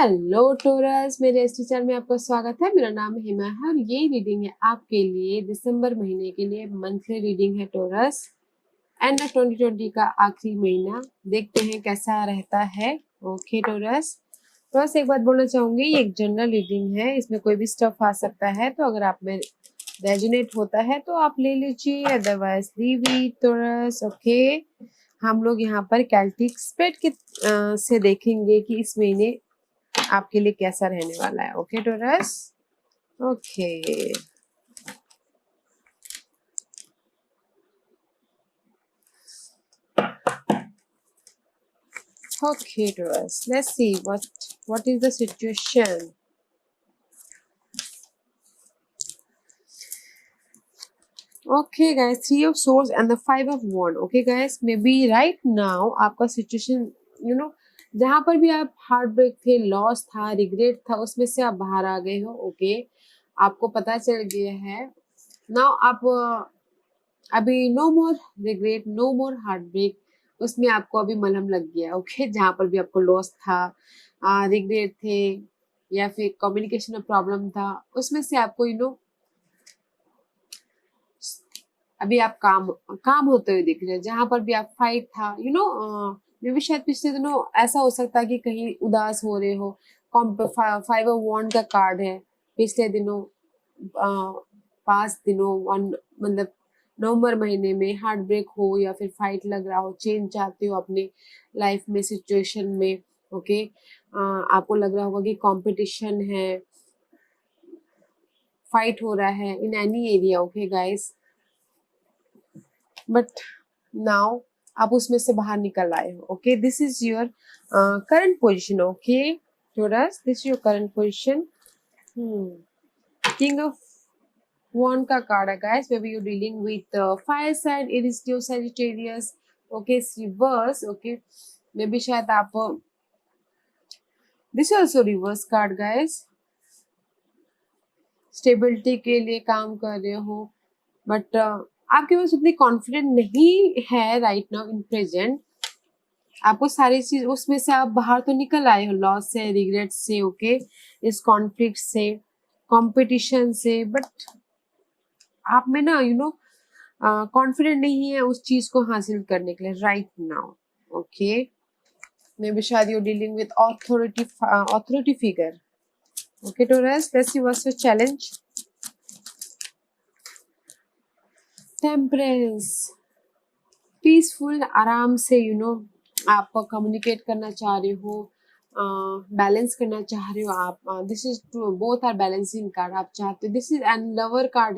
Hello torus, मेरे astro channel में आपका स्वागत है। मेरा नाम हिमा है और ये रीडिंग है आपके लिए दिसंबर महीने के लिए। मंथली रीडिंग है टोरस, एंड 2020 का आखिरी महीना। देखते हैं कैसा रहता है। ओके टोरस, टोरस एक बात बोलना चाहूंगी, ये एक जनरल रीडिंग है, इसमें कोई भी स्टफ आ सकता है, तो अगर आप में रेजोनेट होता है तो आप ले लीजिए, otherwise leave it Taurus. Okay, हम लोग यहाँ पर कैल्टिक स्प्रेड के से देखेंगे कि इस महीने आपके लिए कैसा रहने वाला है। Okay Taurus, okay okay Taurus, let's see what is the situation. Okay guys, 3 of swords and the 5 of wand. Okay guys, maybe right now आपका सिचुएशन जहाँ पर भी आप हार्ट ब्रेक थे, लॉस था, रिग्रेट था, उसमें से आप बाहर आ गए हो। ओके, आपको पता चल गया है नाउ आप अभी नो मोर रिग्रेट, नो मोर हार्ट ब्रेक, उसमें आपको अभी मलहम लग गया। ओके, जहाँ पर भी आपको लॉस था, रिग्रेट थे या फिर कम्युनिकेशन में प्रॉब्लम था, उसमें से आपको अभी आप काम होते हुए दिख रहे हैं। जहाँ पर भी आप फाइट था, मे भी शायद पिछले दिनों ऐसा हो सकता है कि कहीं उदास हो रहे हो। 5 ऑफ वॉन्ड का कार्ड है। पिछले दिनों 5 दिनों मतलब नवंबर महीने में हार्ट ब्रेक हो या फिर फाइट लग रहा हो, चेंज चाहते हो अपने लाइफ में, सिचुएशन में। ओके, आपको लग रहा होगा कि कंपटीशन है, फाइट हो रहा है in any area. Okay guys, but now आप उसमें से बाहर निकल आए हो। Okay, this is your current position. Okay Taurus, this is your current position. King of wand का कार्ड है guys. May be you dealing with fire sign, इरिस्टियो, Sagittarius. Okay, reverse. Okay, may be शायद आप this is also reverse card guys. Stability के लिए काम कर रहे हो, बट आपके पास उतनी कॉन्फिडेंट नहीं है राइट नाउ इन प्रेजेंट। आपको सारी चीज उसमें से आप बाहर तो निकल आए हो, लॉस से, रिग्रेट से, ओके, इस कॉन्फ्लिक्ट से, कंपटीशन से, बट आप में ना कॉन्फिडेंट नहीं है उस चीज को हासिल करने के लिए right now. Okay, may be शायद you dealing with authority figure. Okay Taurus, let's see what's your challenge. Temperance, peaceful, आराम से आप कम्युनिकेट करना चाह रहे हो, बैलेंस करना चाह रहे हो आप। This is both are balancing card आप चाहते हो। This is and lover card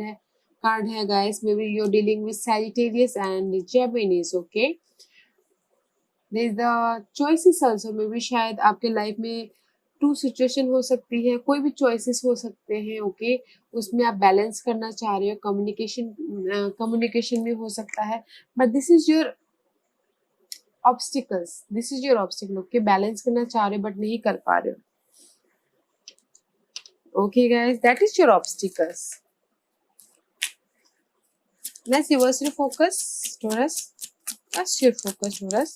है guys. May be you dealing with Sagittarius and Geminis. Okay, there is the choices also. May be शायद आपके लाइफ में 2 सिचुएशन हो सकती है, कोई भी चॉइसेस हो सकते हैं। ओके, उसमें आप बैलेंस करना चाह रहे हो, कम्युनिकेशन भी हो सकता है, but this is your obstacles, this is your obstacle. Okay, balance करना चाह रहे हो बट नहीं कर पा रहे हो। Okay guys, that is your obstacles. Let's see, what's your focus, Taurus? What's your focus, Taurus?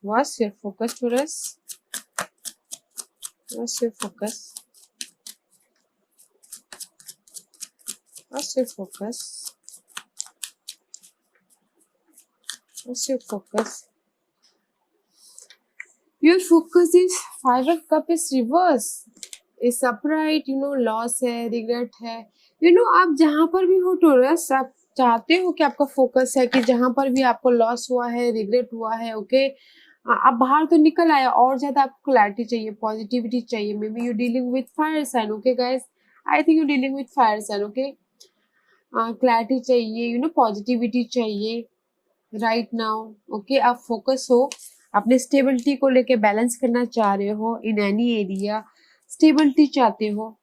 What's your focus, Taurus? What's your focus? What's your focus? What's your focus? Your focus is 5 of cup is reverse, is upright, loss है, regret है। आप जहां पर भी हो torus, आप चाहते हो कि आपका फोकस है कि जहां पर भी आपको लॉस हुआ है, रिग्रेट हुआ है, ओके, आप बाहर तो निकल आया, और ज्यादा आपको क्लैरिटी चाहिए, पॉजिटिविटी चाहिए। May be you dealing with fire sign. Okay guys, I think you dealing with fire sign. Okay, clarity चाहिए, पॉजिटिविटी चाहिए राइट नाउ। ओके, आप फोकस हो, अपने स्टेबिलिटी को लेके बैलेंस करना चाह रहे हो इन एनी एरिया। स्टेबिलिटी चाहते हो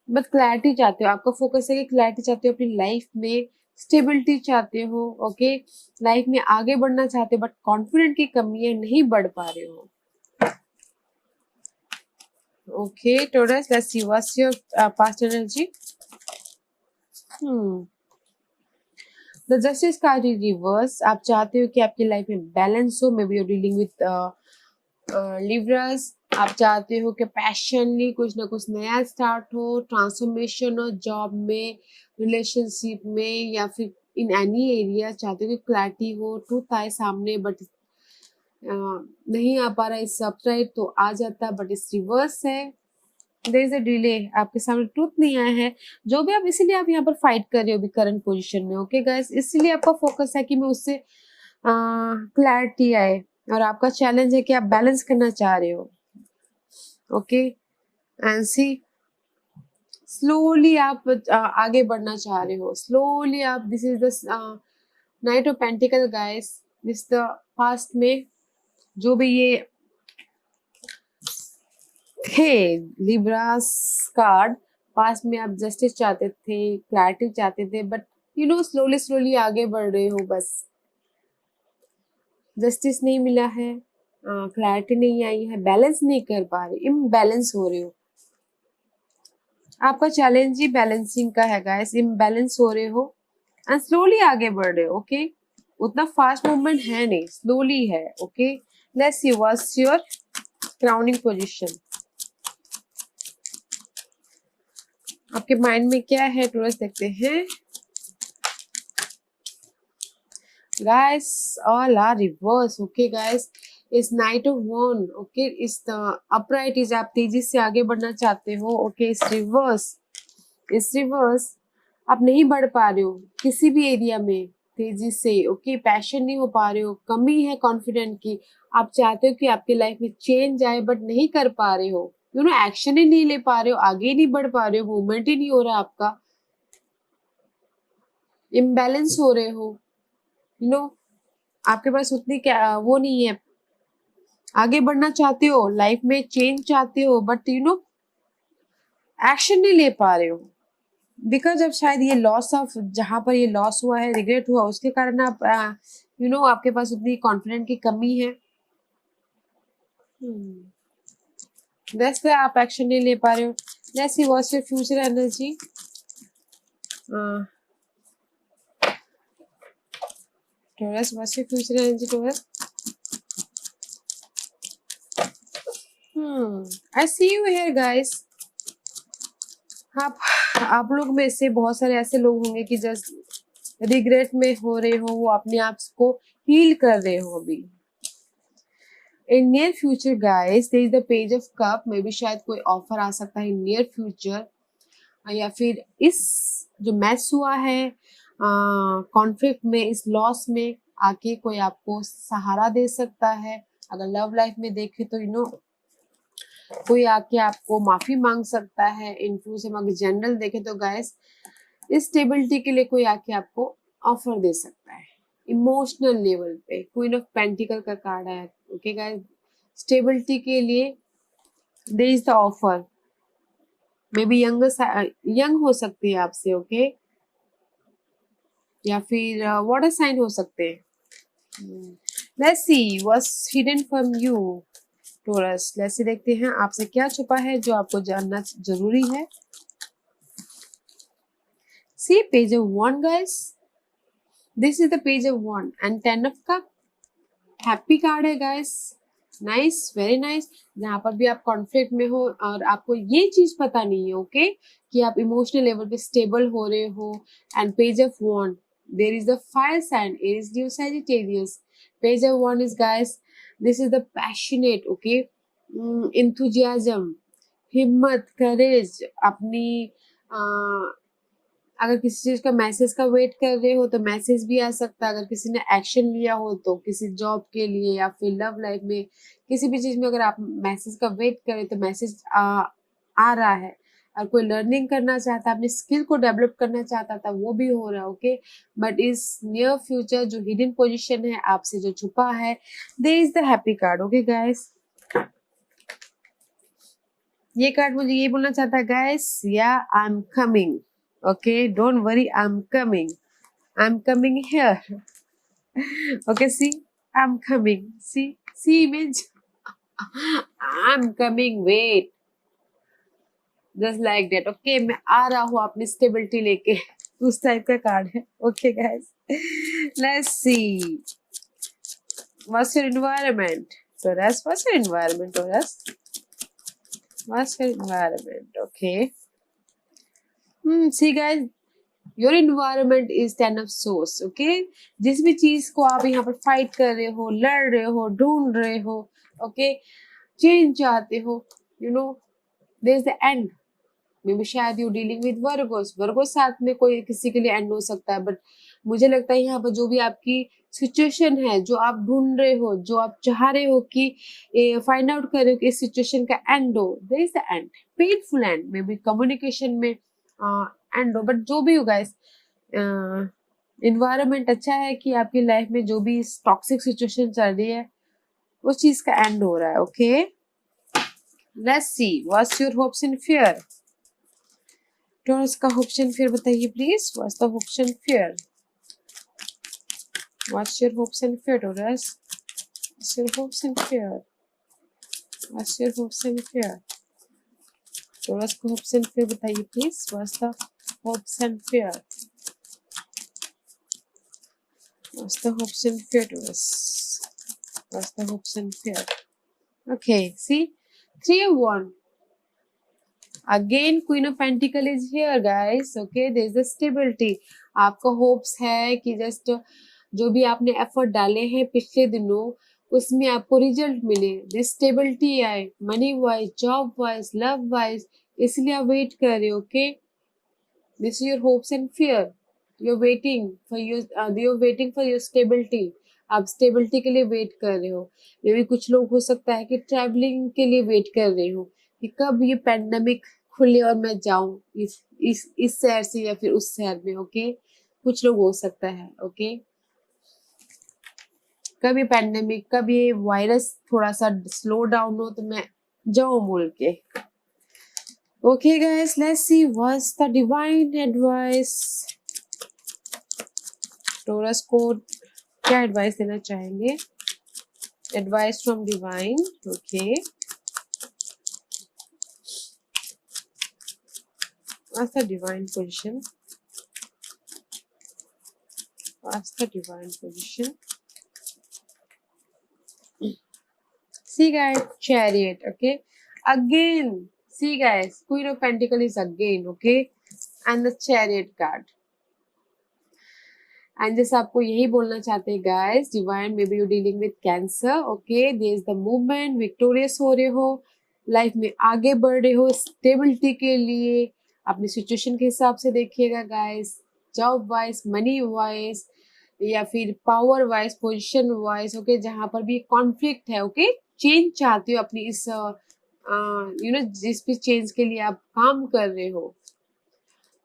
बट क्लैरिटी चाहते हो, आपका फोकस है कि क्लैरिटी चाहते हो अपनी लाइफ में, स्टेबिलिटी चाहते हो। ओके, लाइफ में आगे बढ़ना चाहते हो बट कॉन्फिडेंट की कमी है, नहीं बढ़ पा रहे हो। Okay Taurus, let's see what's your past energy. The justice card is reverse. आप चाहते हो कि आपकी लाइफ में बैलेंस हो। May be you dealing with Libras, आप चाहते हो कि पैशनली कुछ ना कुछ नया स्टार्ट हो, ट्रांसफॉर्मेशन हो जॉब में, रिलेशनशिप में, या फिर इन एनी एरिया चाहते हो कि क्लैरिटी हो, ट्रूथ आए सामने, बट नहीं आ पा रहा है सबराइट तो आ जाता, बट इस रिवर्स है, देयर इज अ डिले, आपके सामने ट्रूथ नहीं आया है जो भी आप, इसीलिए आप यहाँ पर फाइट कर रहे हो अभी करंट पोजीशन में। ओके गाइस, इसीलिए आपका फोकस है कि मैं उससे क्लैरिटी आए, और आपका चैलेंज है कि आप बैलेंस करना चाह रहे हो। ओके एंड सी, स्लोली आप आगे बढ़ना चाह रहे हो, स्लोली आप, this is the night of pentacle guys, this the past में जो भी ये थे लिब्रास कार्ड, पास में आप जस्टिस चाहते थे, क्लैरिटी चाहते थे, but you know slowly slowly आगे बढ़ रहे हो, बस जस्टिस नहीं मिला है, क्लैरिटी नहीं आई है, बैलेंस नहीं कर पा रहे, इम्बैलेंस हो रहे हो। आपका चैलेंज ही बैलेंसिंग का है गाइस, इम्बैलेंस हो रहे हो एंड स्लोली आगे बढ़ रहे हो। ओके उतना फास्ट मूवमेंट है नहीं, स्लोली है। Okay let's see what's your crowning position, आपके माइंड में क्या है टोरस, देखते हैं guys, all are reverse. Okay guys, इस नाइट ऑफ वन, ओके इस अपराइट इज, आप तेजी से आगे बढ़ना चाहते हो। ओके इस रिवर्स आप नहीं बढ़ पा रहे हो किसी भी एरिया में तेजी से। ओके पैशन नहीं हो पा रहे हो, कमी है कॉन्फिडेंट की, आप चाहते हो कि आपकी लाइफ में चेंज आए बट नहीं कर पा रहे हो, यू नो एक्शन ही नहीं ले पा रहे हो, आगे नहीं बढ़ पा रहे हो, मूवमेंट ही नहीं हो रहा आपका, इम्बैलेंस हो रहे हो, यू नो आपके पास उतनी क्या वो नहीं है, आगे बढ़ना चाहते हो, लाइफ में चेंज चाहते हो, बट यू नो एक्शन नहीं ले पा रहे हो, बिकॉज अब शायद ये लॉस ऑफ, जहां पर ये लॉस हुआ है, रिग्रेट हुआ, उसके कारण आप यू नो आपके पास उतनी कॉन्फिडेंट की कमी है, वैसे आप एक्शन नहीं ले पा रहे हो। Let's see what's your future energy, Taurus what's your future energy Taurus, I see you here guys, आप लोग में से बहुत सारे ऐसे लोग होंगे कि जस्ट रिग्रेट में हो रहे हो, वो अपने आप को हील कर रहे हो अभी। In near future guys there is the page of cup, may be शायद कोई ऑफर आ सकता है इन नियर फ्यूचर, या फिर इस जो मैस हुआ है कॉन्फ्लिक्ट में, इस लॉस में आके कोई आपको सहारा दे सकता है। अगर लव लाइफ में देखे तो यू नो कोई आके आपको माफी मांग सकता है। इन फ्यूचर अगर जनरल देखे तो गाइस इस स्टेबिलिटी के लिए कोई आके आपको ऑफर दे सकता है इमोशनल लेवल पे। क्वीन ऑफ पेंटिकल का कार्ड है। ओके गाइस, स्टेबिलिटी के लिए there is the offer, maybe young हो सकती है आपसे, ओके या फिर वाटर साइन हो सकते हैं। Let's see what's hidden from you Taurus, let's see देखते हैं आपसे क्या छुपा है जो आपको जानना जरूरी है। See page of wand guys, this is the page of wand and 10 of cup, happy card है गाइस, नाइस वेरी नाइस। जहां पर भी आप कॉन्फ्लिक्ट में हो और आपको ये चीज पता नहीं है ओके कि आप इमोशनल लेवल पे स्टेबल हो रहे हो, and page of one, there is the fire sign Aries due Sagittarius. Page of one is guys, this is the passionate, okay enthusiasm, हिम्मत, करेज, अपनी अगर किसी चीज का मैसेज का वेट कर रहे हो तो मैसेज भी आ सकता है। अगर किसी ने एक्शन लिया हो तो किसी जॉब के लिए या फिर लव लाइफ में किसी भी चीज में अगर आप मैसेज का वेट करें तो मैसेज आ रहा है। और कोई लर्निंग करना चाहता है, अपनी स्किल को डेवलप करना चाहता था, वो भी हो रहा है ओके। बट इस नियर फ्यूचर जो हिडन पोजिशन है आपसे जो छुपा है, there is the happy card. Okay guys, ये कार्ड मुझे ये बोलना चाहता है guys, yeah I am coming, okay, don't worry, I'm coming here. Okay, see, I'm coming, see means I'm coming, wait, just like that, okay, मैं आ रहा हूँ अपनी स्टेबिलिटी लेके, उस टाइप का कार्ड है। okay guys, let's see what's your environment Taurus, what's your environment Taurus, What's your environment? Okay. See guys, your environment is 10 of Swords. Okay, जिस भी चीज को आप यहाँ पर फाइट कर रहे हो, लड़ रहे हो, ढूंढ रहे हो, ओके, चेंज चाहते हो, you know, there is the end. May be शायद you dealing with Virgos, Virgos साथ में कोई किसी के लिए एंड हो सकता है, बट मुझे लगता है यहाँ पर जो भी आपकी सिचुएशन है, जो आप ढूंढ रहे हो, जो आप चाह रहे हो कि फाइंड आउट कर रहे हो कि इस सिचुएशन का एंड हो, there is the end, painful end, may be communication में एंड हो, बट जो भी हो गाइस, इन्वायरमेंट अच्छा है कि आपकी लाइफ में जो भी टॉक्सिक सिचुएशन चल रही है उस चीज का एंड हो रहा है. Okay, let's see what's your hopes and fear. Taurus का होप्स एंड फियर बताइए please. What's the hopes and fear? What's your hopes and fear taurus? What's your hopes and fear? What's your hopes and fear? Taurus को hopes and fear बताइए please. What's the hopes and fear? What's the hopes and fear to us? What's the hopes and fear? Okay, see, 3 of 1. Again, Queen of Pentacle is here, guys. Okay, there is a stability. आपका hopes है कि just जो भी आपने effort डाले हैं पिछले दिनों उसमें आपको result मिले. This stability आए, money wise, job wise, love wise. इसलिए आप wait कर रहे हो. Okay, this is your hopes and fear. You're waiting for your stability. आप stability के लिए wait कर रहे हो. मे भी कुछ लोग हो सकता है कि traveling के लिए wait कर रहे हो कि कब ये pandemic खुले और मैं जाऊं इस शहर से या फिर उस शहर में. ओके, कुछ लोग हो सकता है. ओके, कब ये pandemic, कब ये वायरस थोड़ा सा स्लो डाउन हो तो मैं जाऊं बोल के. Okay guys, let's see what's the divine advice. Taurus को क्या एडवाइस देना चाहेंगे? Advice from divine. Okay, what's the divine position? What's the divine position? See guys, chariot. Okay, again see guys, queen of pentacle is again. Okay, and the chariot card. And जैसे आपको यही बोलना चाहते हैं guys, divine, may B you dealing with cancer. Okay, there is the movement, victorious हो रहे हो, life में आगे बढ़ रहे हो स्टेबिलिटी के लिए. अपनी सिचुएशन के हिसाब से देखिएगा guys, job wise, money wise, या फिर power wise, position wise. Okay, जहाँ पर भी कॉन्फ्लिक्ट है. ओके, चेंज चाहते हो अपनी इस जिस भी चेंज के लिए आप काम कर रहे हो,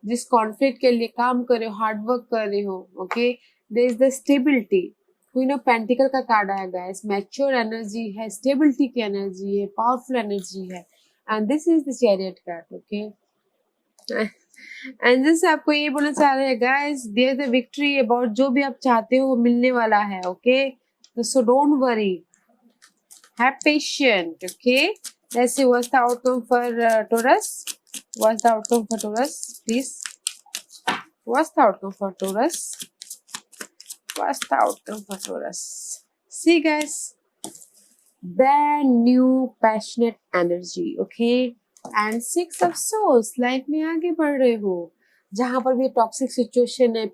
जिस कॉन्फ्लिक्ट के लिए काम कर रहे हो, हार्ड वर्क कर रहे हो. Okay, there is the stability. Queen of pentacle का कार्ड आया गाइस, मैच्योर एनर्जी है, स्टेबिलिटी की एनर्जी है, पावरफुल एनर्जी है, and this is the chariot card. Okay, and जैसे आपको ये बोलना चाह रहे हैं guys, there is the victory about जो भी आप चाहते हो वो मिलने वाला है. ओके, तो so don't worry, have patient. Okay, let's see what's the outcome for taurus. What's the outcome for Taurus, please? What's the outcome for Taurus? What's the outcome for Taurus? See guys, brand new passionate energy. Okay, and 6 of Swords. Life में आगे बढ़ रहे हो. जहां पर भी toxic situation है,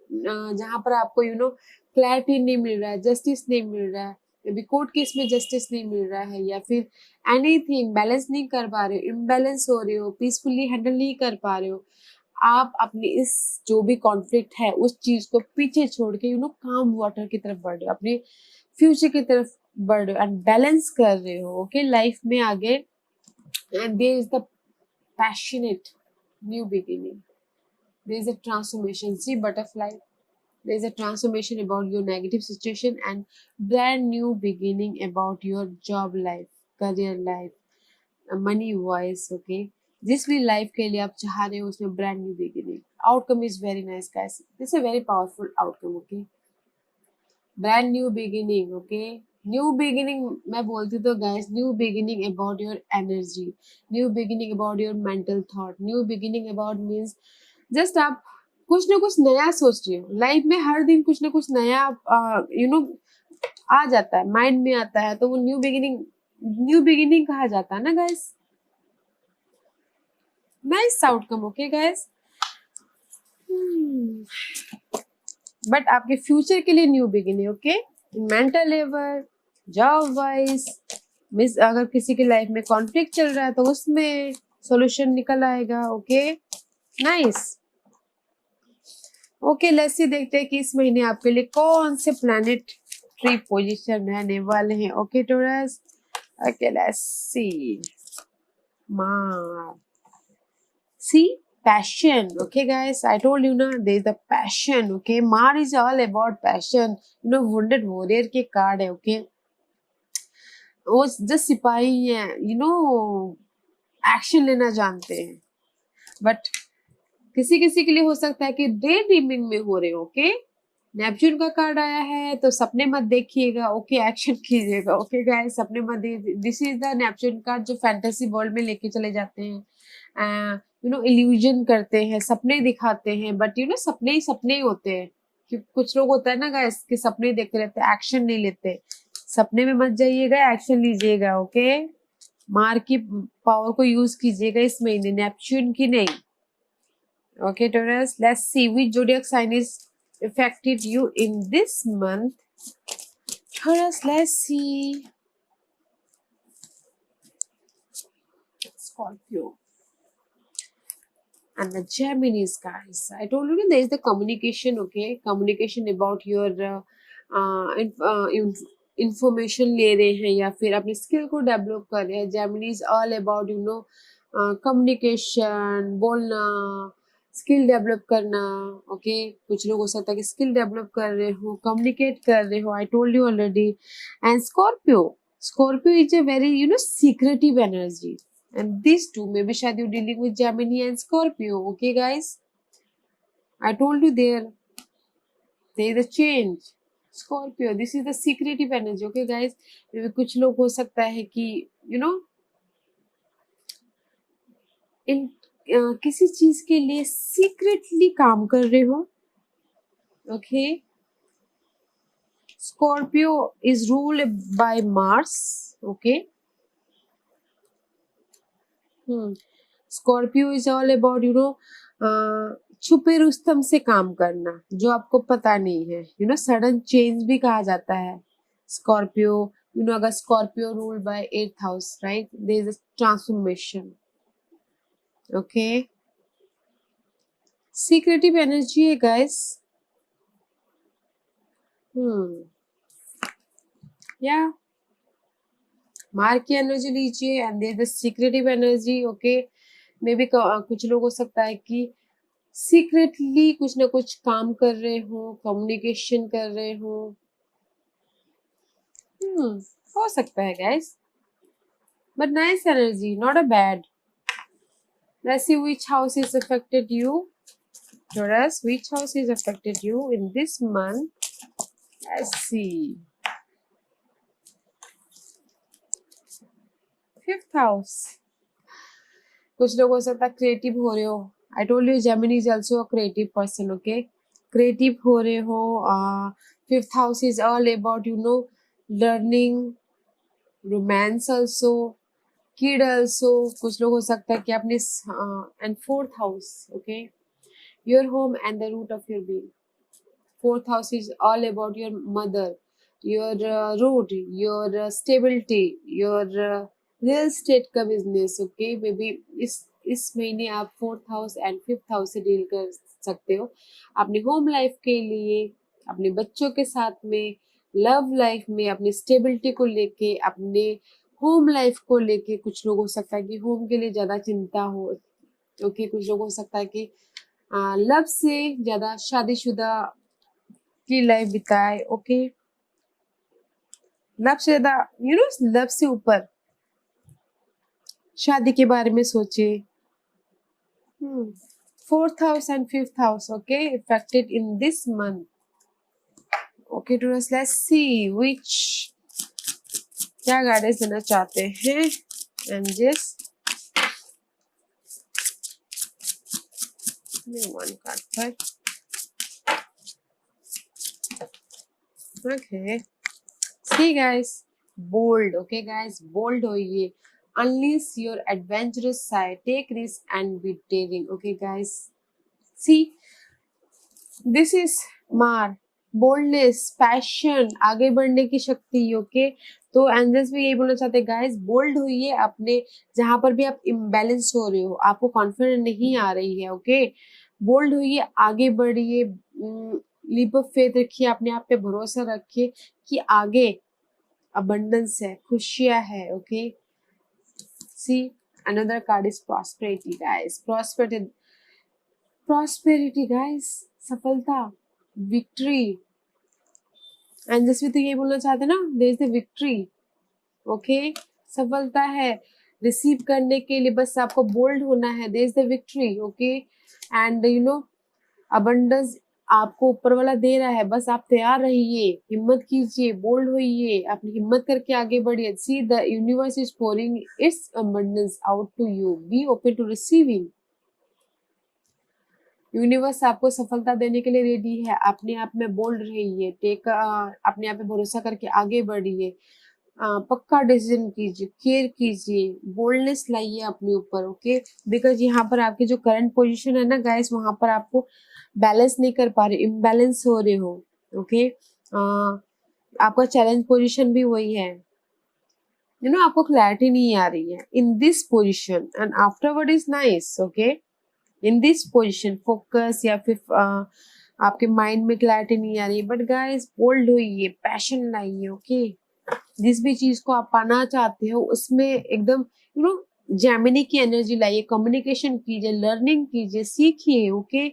जहां पर आपको क्लैरिटी नहीं मिल रहा है, जस्टिस नहीं मिल रहा है, अभी कोर्ट केस में जस्टिस नहीं मिल रहा है, या फिर एनीथिंग बैलेंस नहीं कर पा रहे हो, इम्बैलेंस हो रहे हो, पीसफुली हैंडल नहीं कर पा रहे हो, आप अपनी इस जो भी कॉन्फ्लिक्ट है उस चीज को पीछे छोड़ के काम वाटर की तरफ बढ़ रहे हो, अपने फ्यूचर की तरफ बढ़ रहे हो एंड बैलेंस कर रहे हो. ओके, लाइफ में आगे. And there is the passionate new beginning. There is a transformation. See butterfly, there is a transformation about your negative situation and brand new beginning about your job life, career life, money wise. Okay, जिस भी life के लिए आप चाह रहे हो उसमें brand new beginning. Outcome is very nice guys. This is a very powerful outcome. Okay, brand new beginning. Okay, new beginning मैं बोलती तो guys, new beginning about your energy, new beginning about your mental thought, new beginning about means just आप कुछ ना कुछ नया सोच रही हो. लाइफ में हर दिन कुछ ना कुछ नया आ जाता है, माइंड में आता है, तो वो न्यू बिगिनिंग कहा जाता है ना guys. Nice outcome, okay guys. But आपके फ्यूचर के लिए new beginning, okay, mental level, job wise, miss अगर किसी की लाइफ में कॉन्फ्लिक्ट चल रहा है तो उसमें सॉल्यूशन निकल आएगा, okay, nice. Okay, let's see, देखते हैं कि इस महीने आपके लिए कौन से प्लैनेट ट्री पोजीशन रहने वाले हैं। Okay Taurus, okay let's see. मार, see, passion, okay guys, I told you ना, there is the passion, okay, Mar is all about passion, you know, wounded warrior के कार्ड है, okay, वो just सिपाही हैं, you know, एक्शन लेना जानते हैं, बट किसी किसी के लिए हो सकता है कि डे ड्रीमिंग में हो रहे हो, ओके, नेपच्यून का कार्ड आया है तो सपने मत देखिएगा, ओके, एक्शन कीजिएगा, ओके गाइस, सपने मत, this is the Neptune card जो फैंटेसी वर्ल्ड में लेके चले जाते हैं, यू नो, इल्यूजन करते हैं, सपने दिखाते हैं, बट यू नो सपने ही होते हैं, कि कुछ लोग होता है ना गाइस कि सपने ही देखते रहते हैं, एक्शन नहीं लेते, सपने में मत जाइएगा, एक्शन लीजिएगा, ओके, मार की पावर को यूज कीजिएगा इस महीने, नेपच्यून की नहीं। Okay, Taurus, let's see which zodiac sign is affected you in this month. Taurus, let's see. Scorpio. And the Geminis, guys. I told you there is the communication, okay? Communication about your information ले रहे हैं या फिर अपनी skill को develop कर रहे हैं। Gemini is all about, you know, communication, बोलना, स्किल डेवलप करना, ओके, कुछ लोग हो सकता है कि स्किल डेवलप कर रहे हो, कम्युनिकेट कर रहे हो, I told you already. And Scorpio is a very, you know, secretive energy, and this too may B शायद you dealing with Gemini and Scorpio, okay guys, I told you there is a change. Scorpio, this is the secretive energy, okay guys, कुछ लोग हो सकता है कि you know इन किसी चीज के लिए सीक्रेटली काम कर रहे हो, okay. Scorpio is ruled by Mars, okay. Scorpio is all about, you no, छुपे रुस्तम से काम करना जो आपको पता नहीं है, यू नो, सडन चेंज भी कहा जाता है स्कॉर्पियो, यू नो, अगर Scorpio ruled by 8th house, right, there is a transformation, okay, secretive energy है गाइस, या मार्क की एनर्जी लीजिए and there is the secretive energy, okay, may be कुछ लोग हो सकता है कि सीक्रेटली कुछ ना कुछ काम कर रहे हो, कम्युनिकेशन कर रहे हो, हो सकता है guys, but nice energy, not a bad. Let's see which house is affected you, Taurus, which house is affected you in this month? Let's see. 5th house. कुछ लोग हो सकता है क्रिएटिव हो रहे हो, I told you Gemini is also a creative person, okay, creative हो रहे हो। 5th house is all about, you know, learning, romance also, kid also, कुछ लोग हो सकता है कि अपने and 4th house, okay, your home and the root of your being. 4th house is all about your mother, your root, your stability, your real estate का business, okay, maybe इस महीने आप 4th house and 5th house से deal कर सकते हो अपनी home life के लिए, अपने बच्चों के साथ में, लव लाइफ में, अपनी स्टेबिलिटी को लेके, अपने होम लाइफ को लेके। कुछ लोग हो सकता है कि होम के लिए ज्यादा चिंता हो, ओके, कुछ लोग हो सकता है कि लव से ज्यादा शादीशुदा की लाइफ बिताए, ओके, लव से ज्यादा, यू नो, लव से ऊपर शादी के बारे में सोचे। 4th house and 5th house, okay, affected in this month, okay Taurus, let's see which, क्या गाइडेंस देना चाहते हैं एंड जस्ट वन कार्ड पर, okay, see guys, bold, okay guys, bold होइए, unleash your adventurous side, take risks and be daring. Okay guys, see, this is मार, boldness, passion, आगे बढ़ने की शक्ति। ओके, तो एंजल्स भी यही बोलना चाहते हैं गाइस, बोल्ड होइए अपने जहां पर भी आप इम्बैलेंस हो रहे हो, आपको कॉन्फिडेंस नहीं आ रही है। ओके, बोल्ड होइए, आगे बढ़िए, लीप ऑफ फेथ रखिए, अपने आप पे भरोसा रखिए कि आगे अबंडेंस है, खुशियां है। Okay, see another card is prosperity guys, prosperity guys, सफलता, विक्ट्री। एंड जस्ट भी तो ये बोलना चाहते हैं ना, there is the victory. Okay, सफलता है, रिसीव करने के लिए बस आपको बोल्ड होना है, there is the victory. Okay, and you know abundance आपको ऊपर वाला दे रहा है, बस आप तैयार रहिए, हिम्मत कीजिए, बोल्ड होइए, अपनी हिम्मत करके आगे बढ़िए। See the universe is pouring its abundance out to you, be open to receiving. Universe आपको सफलता देने के लिए रेडी है, अपने आप में बोल्ड रहिए, अपने आप पे भरोसा करके आगे बढ़िए, पक्का डिसीजन कीजिए, केयर कीजिए, बोल्डनेस लाइए अपने ऊपर। ओके, बिकॉज यहाँ पर आपकी जो करंट पोजीशन है ना गाइस, वहां पर आपको बैलेंस नहीं कर पा रहे, इम्बैलेंस हो रहे हो। ओके, आपका चैलेंज पोजीशन भी वही है, यू नो आपको क्लैरिटी नहीं आ रही है in this position, and afterward is nice. Okay, in this position focus या फिर आपके माइंड में क्लैरिटी नहीं आ रही है, बट गाइस बोल्ड होइए, पैशन लाइए। ओके, जिस भी चीज को आप पाना चाहते हो उसमें एकदम यू नो जेमिनी की एनर्जी लाइए, कम्युनिकेशन कीजिए, लर्निंग कीजिए, सीखिए। ओके,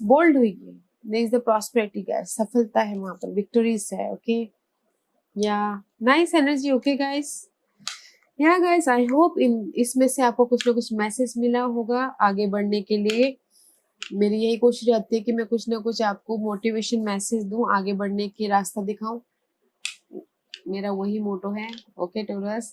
बोल्ड होइए, there is the prosperity guys, सफलता है वहां पर, विक्टोरीज है। Okay, yeah nice energy. Okay guys, yeah guys I hope इसमें से आपको कुछ ना कुछ मैसेज मिला होगा आगे बढ़ने के लिए। मेरी यही कोशिश रहती है कि मैं कुछ ना कुछ आपको मोटिवेशन मैसेज दूं, आगे बढ़ने की रास्ता दिखाऊं, मेरा वही मोटो है। ओके टोरस,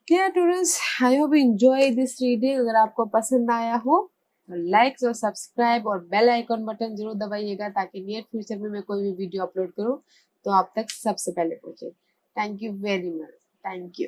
क्या Taurus, I hope enjoy this reading. अगर आपको पसंद आया हो तो लाइक और सब्सक्राइब और बेल आइकॉन बटन जरूर दबाइएगा, ताकि नियर फ्यूचर में मैं कोई भी वीडियो अपलोड करूं तो आप तक सबसे पहले पहुंचे। Thank you very much, thank you.